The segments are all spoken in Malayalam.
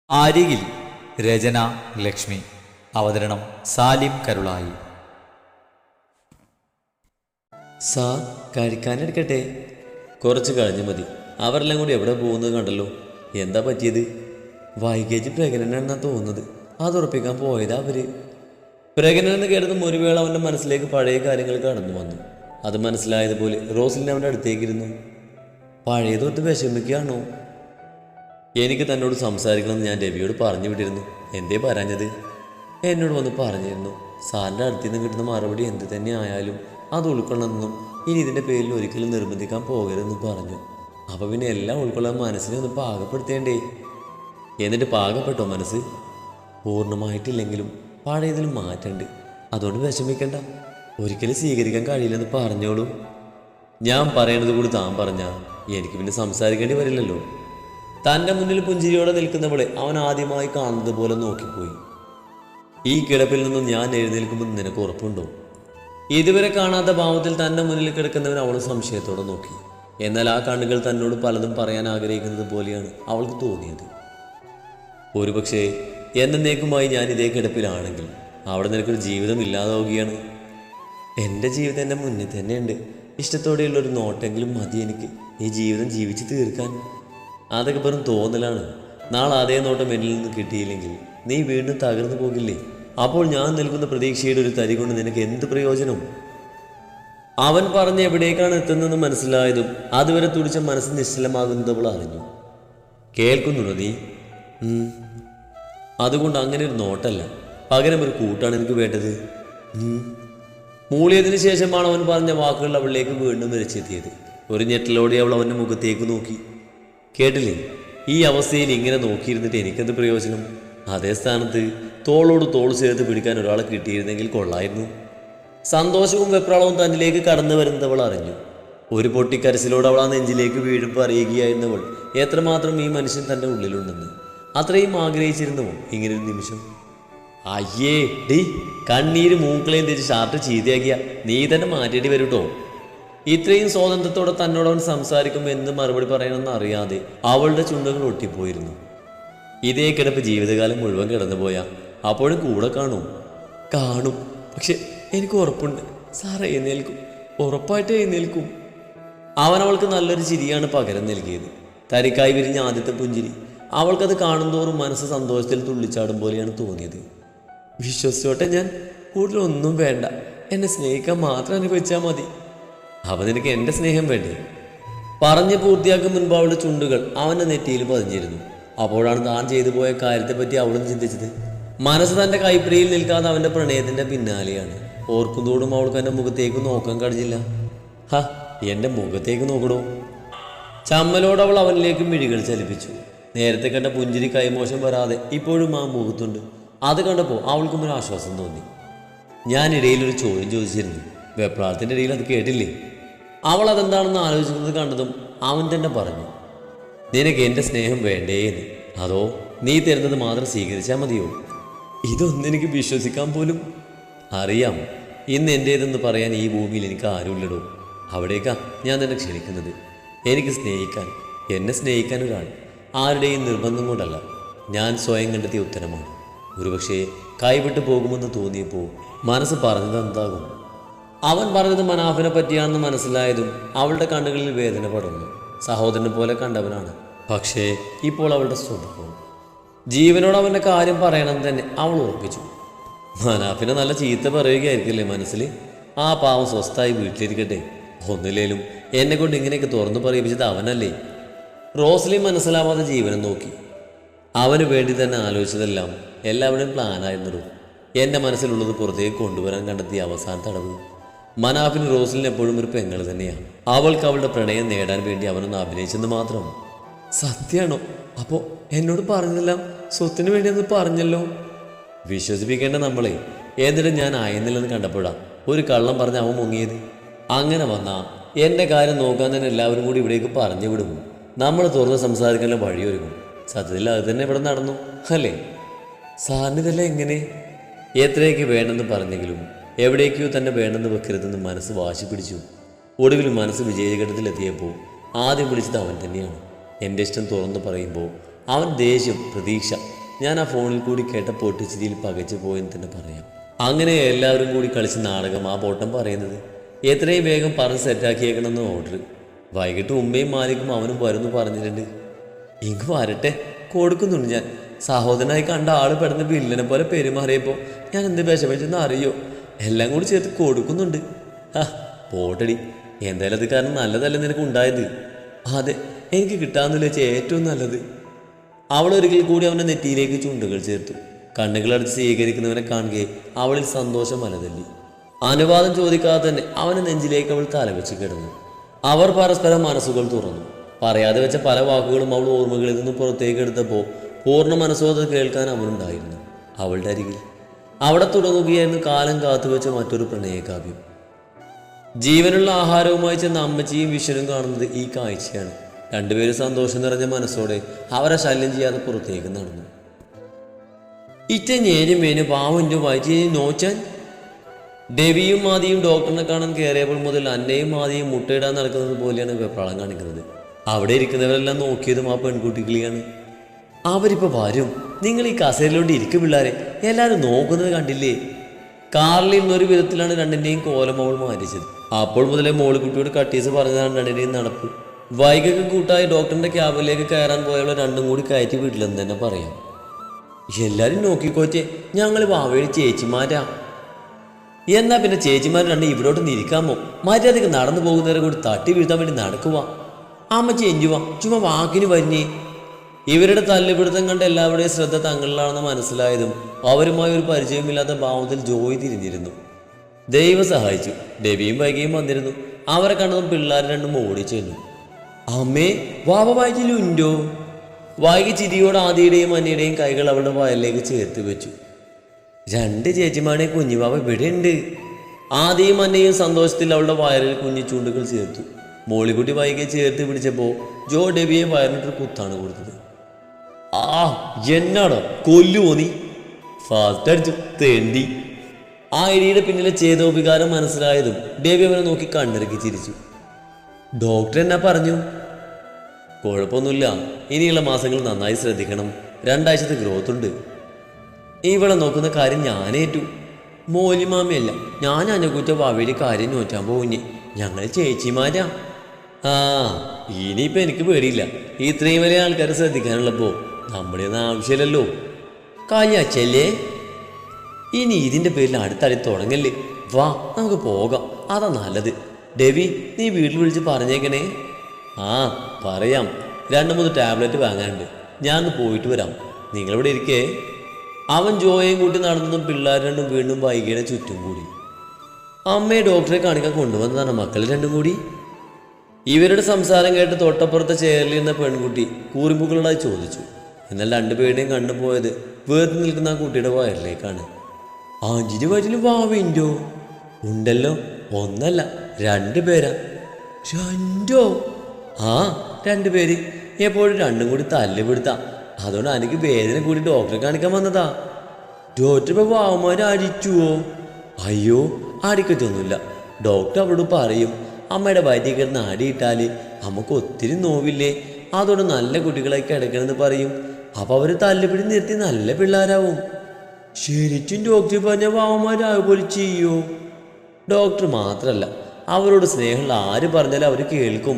അരികിൽ. രചന ലക്ഷ്മി. അവതരണം സാലിം കരുളായി. സാർ, കഴിക്കാനെടുക്കട്ടെ? കുറച്ച് കഴിഞ്ഞ് മതി. അവരെല്ലാം കൂടി എവിടെ പോകുന്നത് കണ്ടല്ലോ. എന്താ പറ്റിയത്? വൈകേജ് പ്രഗ്നൻ്റ് ആണെന്നാണ് തോന്നുന്നത്. അതുറപ്പിക്കാൻ പോയതാ അവര്. പ്രഗ്നൻ്റ് എന്ന് കേട്ടതും ഒരു വേള അവൻ്റെ മനസ്സിലേക്ക് പഴയ കാര്യങ്ങൾ കടന്നു വന്നു. അത് മനസ്സിലായതുപോലെ റോസ്ലിൻ അവൻ്റെ അടുത്തേക്കിരുന്നു. പഴയതൊട്ട് വിഷമിക്കുകയാണോ? എനിക്ക് തന്നോട് സംസാരിക്കണമെന്ന് ഞാൻ രവിയോട് പറഞ്ഞു വിട്ടിരുന്നു. എന്തേ പറഞ്ഞത്? എന്നോട് വന്ന് പറഞ്ഞിരുന്നു. സാറിൻ്റെ അടുത്ത് നിന്ന് കിട്ടുന്ന മറുപടി എന്ത് തന്നെ ആയാലും അത് ഉൾക്കൊള്ളണമെന്നും ഇനി ഇതിൻ്റെ പേരിൽ ഒരിക്കലും നിർബന്ധിക്കാൻ പോകരുതെന്നും പറഞ്ഞു. അപ്പോൾ പിന്നെ എല്ലാം ഉൾക്കൊള്ളാൻ മനസ്സിനെ ഒന്ന് പാകപ്പെടുത്തേണ്ടേ? എന്നിട്ട് പാകപ്പെട്ടോ മനസ്സ്? പൂർണ്ണമായിട്ടില്ലെങ്കിലും പഴയതിലും മാറ്റമുണ്ട്. അതുകൊണ്ട് വിഷമിക്കണ്ട. ഒരിക്കലും സ്വീകരിക്കാൻ കഴിയില്ലെന്ന് പറഞ്ഞോളൂ. ഞാൻ പറയണത് കൂടി താൻ പറഞ്ഞാൽ എനിക്ക് പിന്നെ സംസാരിക്കേണ്ടി വരില്ലല്ലോ. തൻ്റെ മുന്നിൽ പുഞ്ചിരിയോടെ നിൽക്കുന്നവളെ അവൻ ആദ്യമായി കാണുന്നത് പോലെ നോക്കിപ്പോയി. ഈ കിടപ്പിൽ നിന്നും ഞാൻ എഴുന്നേൽക്കുമ്പോൾ നിനക്ക് ഉറപ്പുണ്ടോ? ഇതുവരെ കാണാത്ത ഭാവത്തിൽ തൻ്റെ മുന്നിൽ കിടക്കുന്നവൻ അവൾ സംശയത്തോടെ നോക്കി. എന്നാൽ ആ കണ്ണുകൾ തന്നോട് പലതും പറയാൻ ആഗ്രഹിക്കുന്നത് പോലെയാണ് അവൾക്ക് തോന്നിയത്. ഒരുപക്ഷെ എന്നേക്കുമായി ഞാൻ ഇതേ കിടപ്പിലാണെങ്കിൽ അവിടെ നിനക്കൊരു ജീവിതം ഇല്ലാതാവുകയാണ്. എൻ്റെ ജീവിതം എൻ്റെ മുന്നിൽ തന്നെയുണ്ട്. ഇഷ്ടത്തോടെയുള്ളൊരു നോട്ടെങ്കിലും മതി എനിക്ക് ഈ ജീവിതം ജീവിച്ച് തീർക്കാൻ. അതൊക്കെ വെറും തോന്നലാണ്. നാളെ അതേ നോട്ടം എന്നിൽ നിന്ന് കിട്ടിയില്ലെങ്കിൽ നീ വീണ്ടും തകർന്നു പോകില്ലേ? അപ്പോൾ ഞാൻ നൽകുന്ന പ്രതീക്ഷയുടെ ഒരു തരി കൊണ്ട് നിനക്ക് എന്ത് പ്രയോജനം? അവൻ പറഞ്ഞ് എവിടേക്കാണ് എത്തുന്നതെന്ന് മനസ്സിലായതും അതുവരെ തുടിച്ച മനസ്സ് നിശ്ചലമാകുന്നതവൾ അറിഞ്ഞു. കേൾക്കുന്നുണ്ടോ നീ? അതുകൊണ്ട് അങ്ങനെ ഒരു നോട്ടല്ല, പകരം ഒരു കൂട്ടാണ് എനിക്ക് വേണ്ടത്. മൂളിയതിനു ശേഷമാണ് അവൻ പറഞ്ഞ വാക്കുകൾ അവളിലേക്ക് വീണ്ടും വരച്ചെത്തിയത്. ഒരു ഞെട്ടലോടെ അവൾ അവൻ്റെ മുഖത്തേക്ക് നോക്കി. കേട്ടില്ലേ? ഈ അവസ്ഥയിൽ ഇങ്ങനെ നോക്കിയിരുന്നിട്ട് എനിക്കെന്ത് പ്രയോജനം? അതേ സ്ഥാനത്ത് തോളോട് തോൾ ചേർത്ത് പിടിക്കാൻ ഒരാളെ കിട്ടിയിരുന്നെങ്കിൽ കൊള്ളായിരുന്നു. സന്തോഷവും വെപ്രാളവും തന്നിലേക്ക് കടന്നു വരുന്നവൾ അറിഞ്ഞു. ഒരു പൊട്ടിക്കരച്ചിലോട് അവൾ ആ നെഞ്ചിലേക്ക് വീഴുമ്പോൾ അറിയുകയായിരുന്നവൾ എത്രമാത്രം ഈ മനുഷ്യൻ തൻ്റെ ഉള്ളിലുണ്ടെന്ന്. അത്രയും ആഗ്രഹിച്ചിരുന്നവൾ ഇങ്ങനൊരു നിമിഷം. അയ്യേ ഡി, കണ്ണീര് മൂക്കളെയും തെച്ച് ഷാർട്ട് ചീത്തയാക്കിയ നീ തന്നെ മാറ്റേണ്ടി വരും കേട്ടോ. ഇത്രയും സ്വാതന്ത്ര്യത്തോടെ തന്നോടവൻ സംസാരിക്കുമ്പോൾ എന്ത് മറുപടി പറയണമെന്ന് അറിയാതെ അവളുടെ ചുണ്ടുകൾ ഒട്ടിപ്പോയിരുന്നു. ഇതേ കിടപ്പ് ജീവിതകാലം മുഴുവൻ കിടന്നുപോയാൽ അപ്പോഴും കൂടെ കാണും. പക്ഷെ എനിക്ക് ഉറപ്പുണ്ട് സാർ എഴുന്നേൽക്കും, ഉറപ്പായിട്ട് എഴുന്നേൽക്കും. അവൻ അവൾക്ക് നല്ലൊരു ചിരിയാണ് പകരം നൽകിയത്. തരിക്കായി വിരിഞ്ഞ ആദ്യത്തെ പുഞ്ചിരി. അവൾക്കത് കാണുന്തോറും മനസ്സ് സന്തോഷത്തിൽ തുള്ളിച്ചാടും പോലെയാണ് തോന്നിയത്. വിശ്വസിച്ചോട്ടെ, ഞാൻ കൂടുതലൊന്നും വേണ്ട, എന്നെ സ്നേഹിക്കാൻ മാത്രം അനുഭവിച്ചാൽ മതി. അവ നിനക്ക് എൻ്റെ സ്നേഹം വേണ്ടേ? പറഞ്ഞ് പൂർത്തിയാക്കും മുൻപ് അവളുടെ ചുണ്ടുകൾ അവൻ്റെ നെറ്റിയിൽ പതിഞ്ഞിരുന്നു. അപ്പോഴാണ് താൻ ചെയ്തു പോയ കാര്യത്തെപ്പറ്റി അവളും ചിന്തിച്ചത്. മനസ്സ് തൻ്റെ കൈപ്പിടിയിൽ നിൽക്കാതെ അവൻ്റെ പ്രണയത്തിൻ്റെ പിന്നാലെയാണ്. ഓർക്കുന്നതോടും അവൾക്ക് എൻ്റെ മുഖത്തേക്ക് നോക്കാൻ കഴിഞ്ഞില്ല. എൻ്റെ മുഖത്തേക്ക് നോക്കണോ? ചമ്മലോട് അവൾ അവനിലേക്ക് മിഴികൾ ചലിപ്പിച്ചു. നേരത്തെ കണ്ട പുഞ്ചിരി കൈമോശം വരാതെ ഇപ്പോഴും ആ മുഖത്തുണ്ട്. അത് കണ്ടപ്പോൾ അവൾക്കും ഒരു ആശ്വാസം തോന്നി. ഞാനിടയിലൊരു ചോദ്യം ചോദിച്ചിരുന്നു. വെപ്രാളത്തിൻ്റെ ഇടയിൽ അത് കേട്ടില്ലേ? അവൾ അതെന്താണെന്ന് ആലോചിക്കുന്നത് കണ്ടതും അവൻ തന്നെ പറഞ്ഞു, നിനക്ക് എൻ്റെ സ്നേഹം വേണ്ടേന്ന്. അതോ നീ തരുന്നത് മാത്രം സ്വീകരിച്ചാൽ മതിയോ? ഇതൊന്നും എനിക്ക് വിശ്വസിക്കാൻ പോലും. അറിയാം, ഇന്ന് എൻ്റേതെന്ന് പറയാൻ ഈ ഭൂമിയിൽ എനിക്ക് ആരുമില്ലടോ. അവിടേക്കാ ഞാൻ നിന്നെ ക്ഷണിക്കുന്നത്. എനിക്ക് സ്നേഹിക്കാൻ, എന്നെ സ്നേഹിക്കാൻ ഒരാൾ, ആരുടെയും നിർബന്ധം കൊണ്ടല്ല, ഞാൻ സ്വയം കണ്ടെത്തിയ ഉത്തരമാണ്. ഒരുപക്ഷെ കൈവിട്ട് പോകുമെന്ന് തോന്നിയപ്പോൾ മനസ്സ് പറഞ്ഞത് എന്താകും? അവൻ പറഞ്ഞത് മനാഫിനെ പറ്റിയാണെന്ന് മനസ്സിലായതും അവളുടെ കണ്ണുകളിൽ വേദന പടർന്നു. സഹോദരനെ പോലെ കണ്ടവനാണ്, പക്ഷേ ഇപ്പോൾ അവളുടെ സ്വഭാവം. ജീവനോട് അവൻ്റെ കാര്യം പറയണം തന്നെ അവൾ ഉറപ്പിച്ചു. മനാഫിനെ നല്ല ചീത്ത പറയുകയായിരിക്കില്ലേ മനസ്സിൽ? ആ പാവം സ്വസ്ഥായി വീട്ടിലിരിക്കട്ടെ. ഒന്നില്ലേലും എന്നെ കൊണ്ട് ഇങ്ങനെയൊക്കെ തുറന്നു പറയിപ്പിച്ചത് അവനല്ലേ? റോസ്ലിൻ മനസ്സിലാവാതെ ജീവനെ നോക്കി. അവന് വേണ്ടി തന്നെ ആലോചിച്ചതെല്ലാം എല്ലാവരുടെയും പ്ലാനായിരുന്നു. എൻ്റെ മനസ്സിലുള്ളത് പുറത്തേക്ക് കൊണ്ടുവരാൻ കണ്ടെത്തിയ അവസാന തടവ്. മനാഫിന് റോസ്ലിൻ എപ്പോഴും ഒരു പെങ്ങൾ തന്നെയാണ്. അവൾക്ക് അവളുടെ പ്രണയം നേടാൻ വേണ്ടി അവനൊന്ന് അഭിനയിച്ചെന്ന് മാത്രം. സത്യമാണോ? അപ്പോൾ എന്നോട് പറഞ്ഞതെല്ലാം സ്വത്തിന് വേണ്ടി ഒന്ന് പറഞ്ഞല്ലോ. വിശ്വസിപ്പിക്കേണ്ട നമ്മളെ. എന്നിട്ട് ഞാൻ ആയെന്നില്ലെന്ന് കണ്ടപ്പോഴാണ് ഒരു കള്ളം പറഞ്ഞ് അവൻ മുങ്ങിയത്. അങ്ങനെ വന്നാൽ എൻ്റെ കാര്യം നോക്കാൻ തന്നെ എല്ലാവരും കൂടി ഇവിടേക്ക് പറഞ്ഞു വിടും. നമ്മൾ തുറന്ന് സംസാരിക്കാനുള്ള വഴിയൊരുങ്ങും. സത്യത്തിൽ അത് തന്നെ ഇവിടെ നടന്നു അല്ലേ? സാറിന് ഇതെല്ലാം എങ്ങനെ? എത്രയൊക്കെ വേണമെന്ന് പറഞ്ഞെങ്കിലും എവിടേക്കോ തന്നെ വേണമെന്ന് വെക്കരുതെന്ന് മനസ്സ് വാശി പിടിച്ചു. ഒടുവിൽ മനസ്സ് വിജയഘട്ടത്തിലെത്തിയപ്പോൾ ആദ്യം വിളിച്ചത് അവൻ തന്നെയാണ്. എൻ്റെ ഇഷ്ടം തുറന്നു പറയുമ്പോൾ അവൻ ദേഷ്യം, പ്രതീക്ഷ ഞാൻ ആ ഫോണിൽ കൂടി കേട്ട പൊട്ടിച്ചിരിയിൽ പകച്ചു പോയെന്ന് തന്നെ പറയാം. അങ്ങനെ എല്ലാവരും കൂടി കളിച്ച് നാടകം ആ പോട്ടം പറയുന്നത് എത്രയും വേഗം പറഞ്ഞ് സെറ്റാക്കിയേക്കണമെന്ന് ഓർഡർ. വൈകിട്ട് ഉമ്മയും മാലിക്കും അവനും വരുന്നു പറഞ്ഞിട്ടുണ്ട്. ഇങ്ങ് വരട്ടെ, കൊടുക്കുന്നുണ്ട് ഞാൻ. സഹോദരനായി കണ്ട ആള് പെടുന്ന വില്ലനെ പോലെ പെരുമാറിയപ്പോൾ ഞാൻ എന്ത് വിഷമിച്ചെന്ന് അറിയോ? എല്ലാം കൂടി ചേർത്ത് കൊടുക്കുന്നുണ്ട്. ആ പോട്ടടി, എന്തായാലും അത് കാരണം നല്ലതല്ല നിനക്ക് ഉണ്ടായത്. അതെ, എനിക്ക് കിട്ടാമെന്ന് വെച്ചാൽ ഏറ്റവും നല്ലത്. അവൾ ഒരിക്കൽ കൂടി അവൻ്റെ നെറ്റിയിലേക്ക് ചുണ്ടുകൾ ചേർത്തു. കണ്ണുകളടച്ച് സ്വീകരിക്കുന്നവനെ കാണുകയെ അവളിൽ സന്തോഷം അലതല്ലി. അനുവാദം ചോദിക്കാതെ തന്നെ അവൻ്റെ നെഞ്ചിലേക്ക് അവൾ തലവെച്ച് കിടന്നു. അവർ പരസ്പരം മനസ്സുകൾ തുറന്നു. പറയാതെ വെച്ച പല വാക്കുകളും അവൾ ഓർമ്മകളിൽ നിന്ന് പുറത്തേക്ക് എടുത്തപ്പോൾ പൂർണ്ണ മനസ്സോടെ കേൾക്കാൻ അവനുണ്ടായിരുന്നു. അവളുടെ അരികിൽ അവിടെ തുടങ്ങുകയായിരുന്നു കാലം കാത്തുവെച്ച മറ്റൊരു പ്രണയകാവ്യം. ജീവനുള്ള ആഹാരവുമായി ചെന്ന അമ്മച്ചിയും വിശ്വനും കാണുന്നത് ഈ കാഴ്ചയാണ്. രണ്ടുപേരും സന്തോഷം നിറഞ്ഞ മനസ്സോടെ അവരെ ശല്യം ചെയ്യാതെ പുറത്തേക്ക് നടന്നു. ഇറ്റ ഞേനും മേനും പാവൻ്റെ വയറ്റി നോച്ചാൻ. ഡെവിയും മാതിയും ഡോക്ടറിനെ കാണാൻ കയറിയപ്പോൾ മുതൽ അന്നയും മാതിയും മുട്ടയിടാൻ നടക്കുന്നത് പോലെയാണ് വെപ്രാളം കാണിക്കുന്നത്. അവിടെ ഇരിക്കുന്നവരെല്ലാം നോക്കിയതും ആ പെൺകുട്ടികളെയാണ്. അവരിപ്പോൾ വരും, നിങ്ങൾ ഈ കസേരയിലോട്ട് ഇരിക്കും പിള്ളേരെ, എല്ലാവരും നോക്കുന്നത് കണ്ടില്ലേ? കാറിൽ ഇന്നൊരു വിധത്തിലാണ് രണ്ടിൻ്റെയും കോലം അവൾ മാറ്റിച്ചത്. അപ്പോൾ മുതലേ മോളിക്കുട്ടിയോട് കട്ടീസ് പറഞ്ഞതാണ് രണ്ടിൻ്റെയും നടപ്പ്. വൈകൊക്കെ കൂട്ടായി ഡോക്ടറിന്റെ ക്യാബിലേക്ക് കയറാൻ പോയവളെ രണ്ടും കൂടി കയറ്റി വീട്ടിലെന്ന് തന്നെ പറയാം. എല്ലാവരും നോക്കിക്കോച്ചേ, ഞങ്ങൾ വാവയുടെ ചേച്ചിമാരാ. എന്നാ പിന്നെ ചേച്ചിമാർ രണ്ട് ഇവിടോട്ട് നിൽക്കാമോ? മര്യാദക്ക് നടന്നു പോകുന്നവരെ കൂടി തട്ടി വീഴ്ത്താൻ വേണ്ടി നടക്കുവാ. അമ്മച്ചി എഞ്ചുവാ, ചുമ്മാ വാക്കിന് വരിഞ്ഞേ. ഇവരുടെ തല്ലുപിടുത്തം കണ്ട് എല്ലാവരുടെയും ശ്രദ്ധ തങ്ങളിലാണെന്ന് മനസ്സിലായതും അവരുമായി ഒരു പരിചയമില്ലാത്ത ഭാവത്തിൽ ജോയി തിരിഞ്ഞിരുന്നു. ദൈവം സഹായിച്ചു, ഡെബിയും വൈകിയും വന്നിരുന്നു. അവരെ കണ്ടതും പിള്ളേർ രണ്ടും ഓടിച്ചെന്നു. അമ്മേ, വാവ വായിച്ചില്ലുണ്ടോ? വൈകി ചിരിയോട് ആദിയുടെയും അന്നയുടെയും കൈകൾ അവളുടെ വയലിലേക്ക് ചേർത്ത് വെച്ചു. രണ്ട് ചേച്ചിമാരെ കുഞ്ഞുവാവ ഇവിടെ ഉണ്ട്. ആദിയും അന്നയും സന്തോഷത്തിൽ അവളുടെ വയറിൽ കുഞ്ഞു ചൂണ്ടുകൾ ചേർത്തു. മോളിക്കുട്ടി വൈകിയെ ചേർത്ത് പിടിച്ചപ്പോൾ ജോ ഡെബിയെ വയറിനിട്ടൊരു കുത്താണ് കൊടുത്തത്. ആ എന്നാടോ കൊല്ലുമോ നീ? ഫാസ്റ്റ് അടിച്ചു തേണ്ടി. ആ ഇടിയുടെ പിന്നിലെ ചേതോപികാരം മനസ്സിലായതും ഡെബി അവനെ നോക്കി കണ്ണിറക്കി ചിരിച്ചു. ഡോക്ടർ എന്നാ പറഞ്ഞു? കുഴപ്പമൊന്നുമില്ല, ഇനിയുള്ള മാസങ്ങൾ നന്നായി ശ്രദ്ധിക്കണം. 2 ആഴ്ചത്തെ ഗ്രോത്ത് ഉണ്ട്. ഇവളെ നോക്കുന്ന കാര്യം ഞാനേറ്റു. മോലിമാമയല്ല, ഞാൻ അനക്കുറ്റ വാവയുടെ കാര്യം നോറ്റാൻ പോകുന്നേ. ഞങ്ങൾ ചേച്ചിമാരാ. ആ ഇനിയിപ്പോൾ എനിക്ക് പേടിയില്ല. ഇത്രയും വലിയ ആൾക്കാരെ ശ്രദ്ധിക്കാനുള്ളപ്പോൾ നമ്മുടെ ഒന്നും ആവശ്യമില്ലല്ലോ. കാലിയാച്ചല്ലേ, ഇനി ഇതിൻ്റെ പേരിൽ അടുത്തടി തുടങ്ങല്ലേ. വാ നമുക്ക് പോകാം, അതാ നല്ലത്. ഡെവി, നീ വീട്ടിൽ വിളിച്ച് പറഞ്ഞേക്കണേ. ആ പറയാം. 2-3 ടാബ്ലറ്റ് വാങ്ങാനുണ്ട്. ഞാനൊന്ന് പോയിട്ട് വരാം, നിങ്ങളിവിടെ ഇരിക്കേ. അവൻ ജോയെയും കൂട്ടി നടന്നതും പിള്ളേർ രണ്ടും വീണ്ടും വൈകിയുടെ ചുറ്റും കൂടി. അമ്മയെ ഡോക്ടറെ കാണിക്കാൻ കൊണ്ടുവന്നതാണ് മക്കൾ രണ്ടും കൂടി. ഇവരുടെ സംസാരം കേട്ട് തൊട്ടപ്പുറത്തെ ചെയറിലിരുന്ന പെൺകുട്ടി കൂറിമ്പുകളായി ചോദിച്ചു. എന്നാൽ രണ്ടുപേരുടെയും കണ്ടുപോയത് വേർത്ത് നിൽക്കുന്ന ആ കുട്ടിയുടെ വയറിലേക്കാണ്. ആഞ്ചിന്റെ വയറ്റിൽ വാവയുണ്ടോ? ഉണ്ടല്ലോ, ഒന്നല്ല 2 പേരാ. 2? ആ 2 പേര്. എപ്പോഴും രണ്ടും കൂടി തല്ലുപിടുത്താം. അതുകൊണ്ട് എനിക്ക് വേദന കൂടി ഡോക്ടറെ കാണിക്കാൻ വന്നതാ. ഡോക്ടർ ഇപ്പോൾ വാവന്മാരെ അടിച്ചുവോ? അയ്യോ, അടിക്കത്തൊന്നുമില്ല. ഡോക്ടർ അവളോട് പറയും, അമ്മയുടെ വയറ്റിൽ കിടന്ന് അടിയിട്ടാൽ അമ്മക്ക് ഒത്തിരി നോവില്ലേ, അതുകൊണ്ട് നല്ല കുട്ടികളായി കിടക്കണമെന്ന് പറയും. അപ്പം അവർ തല്ലുപിടി നിർത്തി നല്ല പിള്ളേരാവും. ശരിക്കും ഡോക്ടർ പറഞ്ഞ വാവന്മാരാകുപോലെ ചെയ്യോ? ഡോക്ടർ മാത്രമല്ല, അവരോട് സ്നേഹമുള്ള ആര് പറഞ്ഞാലും അവർ കേൾക്കും.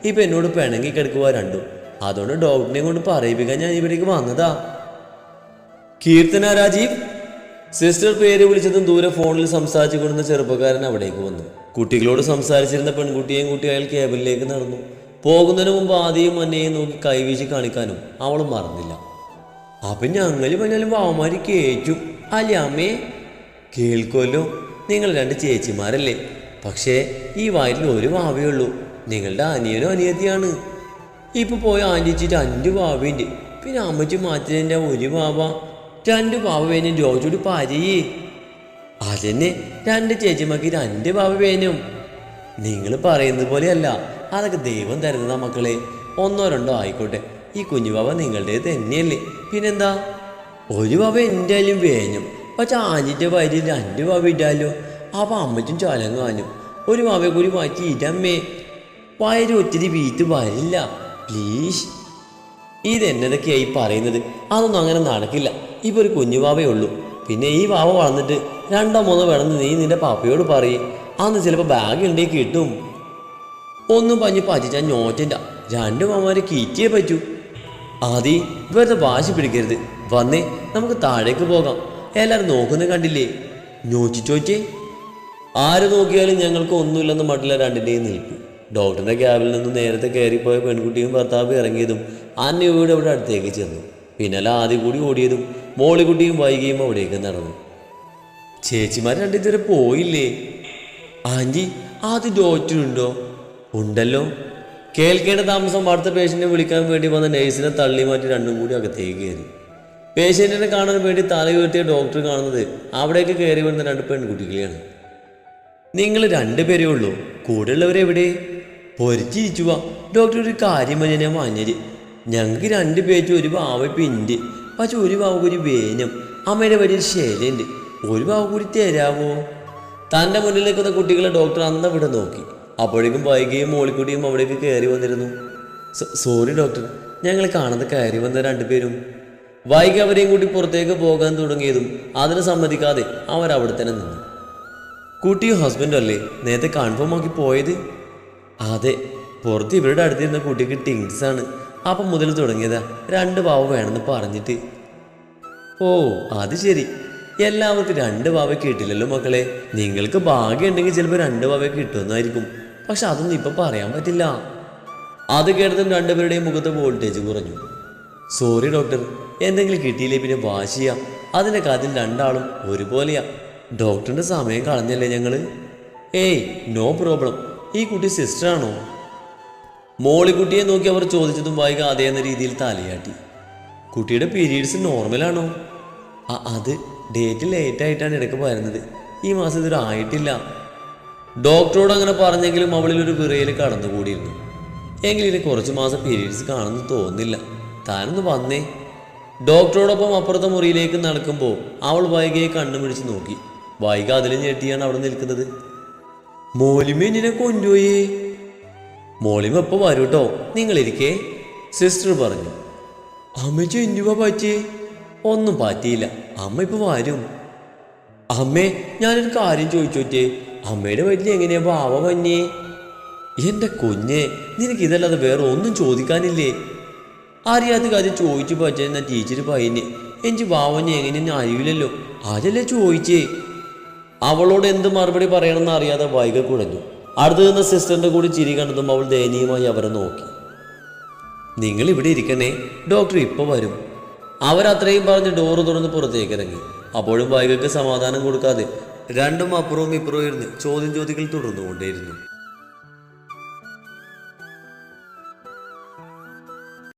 ഇപ്പം എന്നോട് പിണങ്ങി കിടക്കുക രണ്ടും. അതുകൊണ്ട് ഡോക്ടറിനെ കൊണ്ട് പറയിപ്പിക്കാൻ ഞാൻ ഇവിടേക്ക് വന്നതാ. കീർത്തന രാജീവ്. സിസ്റ്റർ പേര് വിളിച്ചതും ദൂരെ ഫോണിൽ സംസാരിച്ചു കൊണ്ടുന്ന ചെറുപ്പക്കാരൻ അവിടേക്ക് വന്നു. കുട്ടികളോട് സംസാരിച്ചിരുന്ന പെൺകുട്ടിയെയും കൂട്ടി അയാൾ കേബിളിലേക്ക് നടന്നു. പോകുന്നതിന് മുമ്പ് ആദ്യം അന്നയെയും നോക്കി കൈവീശി കാണിക്കാനും അവളും മറന്നില്ല. അപ്പം ഞങ്ങൾ പറഞ്ഞാലും വാവന്മാര് കേറ്റും അല്ലേ അമ്മേ? കേൾക്കുമല്ലോ, നിങ്ങൾ 2 ചേച്ചിമാരല്ലേ. പക്ഷേ ഈ വയറ്റിൽ ഒരു വാവയേ ഉള്ളൂ. നിങ്ങളുടെ അനിയനോ അനിയത്തിയാണ്. ഇപ്പൊ പോയ ആൻറ്റിച്ചിട്ട് 5 വാവയുണ്ട്. പിന്നെ അമ്മച്ചി മാറ്റിൻ്റെ 1 വാവ. 2 വാവ വേനും ജോജോടി പാരയേ. അതെന്നെ, 2 ചേച്ചിമാർക്ക് 2 വാവ വേനും. നിങ്ങൾ പറയുന്നത് പോലെയല്ല, അതൊക്കെ ദൈവം തരുന്നതാ മക്കളെ. 1 2 ആയിക്കോട്ടെ, ഈ കുഞ്ഞുവാവ നിങ്ങളുടെ തന്നെയല്ലേ. പിന്നെന്താ, 1 വാവ എന്തായാലും വേനും. പക്ഷെ ആൻറ്റിൻ്റെ വയറ്റിൽ 2 വാവ ഇടാലോ. അപ്പം അമ്മച്ചും ചലങ്ങാനും 1 വാവയെ കൂടി മാറ്റി ഇടമ്മേ. വയറ് ഒത്തിരി വീട്ട് വരില്ല പ്ലീസ്. ഇതെന്നതൊക്കെയായി പറയുന്നത്? അതൊന്നും അങ്ങനെ നടക്കില്ല. ഇപ്പൊ ഒരു കുഞ്ഞു വാവേ ഉള്ളൂ. പിന്നെ ഈ വാവ വളർന്നിട്ട് 2 3 വേണമെന്ന് നീ നിന്റെ പാപ്പയോട് പറയേ. അന്ന് ചിലപ്പോൾ ബാഗ് ഉണ്ടെങ്കിൽ കിട്ടും. ഒന്നും പഞ്ഞ് പറ്റിച്ചാൽ ഞോറ്റൻ്റെ 2 മാമാരെ കീറ്റിയേ പറ്റൂ. ആദി വെറുതെ വാശി പിടിക്കരുത്. വന്നേ, നമുക്ക് താഴേക്ക് പോകാം. എല്ലാവരും നോക്കുന്നത് കണ്ടില്ലേ? ചോച്ചേ. ആര് നോക്കിയാലും ഞങ്ങൾക്ക് ഒന്നുമില്ലെന്ന് മട്ടില്ല രണ്ടിൻ്റെയും നിൽപ്പ്. ഡോക്ടറിന്റെ ക്യാബിൽ നിന്ന് നേരത്തെ കയറിപ്പോയ പെൺകുട്ടിയും ഭർത്താവ് ഇറങ്ങിയതും അന്നയോട് അവിടെ അടുത്തേക്ക് ചെന്നു. പിന്നല്ല ആദ്യം കൂടി ഓടിയതും മോളിക്കുട്ടിയും വൈകിയും അവിടേക്ക് നടന്നു. ചേച്ചിമാർ രണ്ടിതുവരെ പോയില്ലേ? ആൻറ്റി, ആദ്യം ഡോക്ടറുണ്ടോ? ഉണ്ടല്ലോ. കേൾക്കേണ്ട താമസം അടുത്ത പേഷ്യൻറ്റിനെ വിളിക്കാൻ വേണ്ടി വന്ന നഴ്സിനെ തള്ളി മാറ്റി 2 കൂടി അകത്തേക്ക് കയറി. പേഷ്യൻറ്റിനെ കാണാൻ വേണ്ടി തല ഉയർത്തിയ ഡോക്ടർ കാണുന്നത് അവിടേക്ക് കയറി വരുന്ന 2 പെൺകുട്ടികളെയാണ്. നിങ്ങൾ 2 പേരേ ഉള്ളൂ, കൂടെയുള്ളവരെവിടെ? പൊരിച്ചിരിച്ചു വാ. ഡോക്ടർ ഒരു കാര്യം പറഞ്ഞാൽ ഞാൻ മാഞ്ഞര്. ഞങ്ങൾക്ക് 2 പേച്ച് ഒരു വാവ പിണ്ട്. പക്ഷെ ഒരു വാവക്ക് ഒരു വേനം. അമ്മയുടെ വലിയൊരു ശൈലുണ്ട്. ഒരു വാവ കൂടി തരാവോ? തൻ്റെ മുന്നിൽ നിൽക്കുന്ന കുട്ടികളെ ഡോക്ടർ അന്ന് ഇവിടെ നോക്കി. അപ്പോഴേക്കും വൈകിയും മോളിക്കുട്ടിയും അവിടേക്ക് കയറി വന്നിരുന്നു. സോറി ഡോക്ടർ, ഞങ്ങൾ കാണാതെ കയറി വന്ന 2 പേരും. വൈകി അവരെയും കൂട്ടി പുറത്തേക്ക് പോകാൻ തുടങ്ങിയതും അതിനെ സമ്മതിക്കാതെ അവരവിടെ തന്നെ നിന്നു. കുട്ടിയും ഹസ്ബൻഡും അല്ലേ നേരത്തെ കൺഫേം ആക്കി പോയത്? അതെ, പുറത്ത് ഇവരുടെ അടുത്തിരുന്ന കുട്ടിക്ക് ടിങ്സ് ആണ്. അപ്പം മുതൽ തുടങ്ങിയതാ 2 വാവ വേണമെന്ന് പറഞ്ഞിട്ട്. ഓ അത് ശരി. എല്ലാവർക്കും 2 വാവ കിട്ടില്ലല്ലോ മക്കളെ. നിങ്ങൾക്ക് ഭാഗ്യം ഉണ്ടെങ്കിൽ ചിലപ്പോൾ 2 വാവ കിട്ടുമെന്നായിരിക്കും. പക്ഷെ അതൊന്നും ഇപ്പം പറയാൻ പറ്റില്ല. അത് കേട്ടതും 2 പേരുടെയും മുഖത്തെ വോൾട്ടേജ് കുറഞ്ഞു. സോറി ഡോക്ടർ, എന്തെങ്കിലും കിട്ടിയില്ലേ പിന്നെ വാശിയാ. അതിൻ്റെ കാര്യത്തിൽ 2 ആളും ഒരുപോലെയാ. ഡോക്ടറിൻ്റെ സമയം കളഞ്ഞല്ലേ ഞങ്ങൾ? ഏയ് നോ പ്രോബ്ലം. ഈ കുട്ടി സിസ്റ്ററാണോ? മോളിക്കുട്ടിയെ നോക്കി അവർ ചോദിച്ചതും വൈകി അതേ എന്ന രീതിയിൽ തലയാട്ടി. കുട്ടിയുടെ പീരീഡ്സ് നോർമലാണോ? അത് ഡേറ്റ് ലേറ്റായിട്ടാണ് ഇടയ്ക്ക് വരുന്നത്. ഈ മാസം ഇതൊരു ആയിട്ടില്ല. ഡോക്ടറോട് അങ്ങനെ പറഞ്ഞെങ്കിലും അവളിലൊരു വിറയിൽ കടന്നുകൂടിയിരുന്നു. എങ്കിലും ഇനി കുറച്ച് മാസം പീരീഡ്സ് കാണുന്നു തോന്നുന്നില്ല. താനൊന്ന് വന്നേ. ഡോക്ടറോടൊപ്പം അപ്പുറത്തെ മുറിയിലേക്ക് നടക്കുമ്പോൾ അവൾ വൈകിയെ കണ്ണു പിടിച്ച് നോക്കി. വൈകി അതിലും ഞെട്ടിയാണ് അവിടെ നിൽക്കുന്നത്. മോലിമ എന്നെ കൊണ്ടുപോയേ. മോളിമ എപ്പോൾ വരും കേട്ടോ, നിങ്ങളിരിക്കേ, സിസ്റ്റർ പറഞ്ഞു. അമ്മച്ചി എന്തുവാ പറ്റിയേ? ഒന്നും പറ്റിയില്ല, അമ്മ ഇപ്പൊ വരും. അമ്മേ, ഞാനൊരു കാര്യം ചോദിച്ചോറ്റേ. അമ്മയുടെ വീട്ടിൽ എങ്ങനെയാ ഭാവ പഞ്ഞേ? എൻ്റെ കുഞ്ഞെ, നിനക്കിതല്ലാതെ വേറെ ഒന്നും ചോദിക്കാനില്ലേ? അറിയാത്ത കാര്യം ചോദിച്ചു പറ്റുന്ന ടീച്ചർ പയ്യന് എനിക്ക് ഭാവഞ്ഞ എങ്ങനെയൊന്നും അറിയില്ലല്ലോ, അതല്ലേ ചോദിച്ചേ. അവളോട് എന്ത് മറുപടി പറയണമെന്ന് അറിയാതെ വൈകി കുടഞ്ഞു. അടുത്ത് നിന്ന് സിസ്റ്ററിന്റെ കൂടി ചിരി കണ്ടതും അവൾ ദയനീയമായി അവരെ നോക്കി. നിങ്ങൾ ഇവിടെ ഇരിക്കണേ, ഡോക്ടർ ഇപ്പോൾ വരും. അവരത്രയും പറഞ്ഞ് ഡോറ് തുറന്ന് പുറത്തേക്ക് ഇറങ്ങി. അപ്പോഴും വൈകിക്ക് സമാധാനം കൊടുക്കാതെ 2 അപ്പുറവും ഇപ്പുറവും ഇരുന്ന് ചോദ്യം ചോദിക്കൽ തുടർന്നുകൊണ്ടേയിരുന്നു.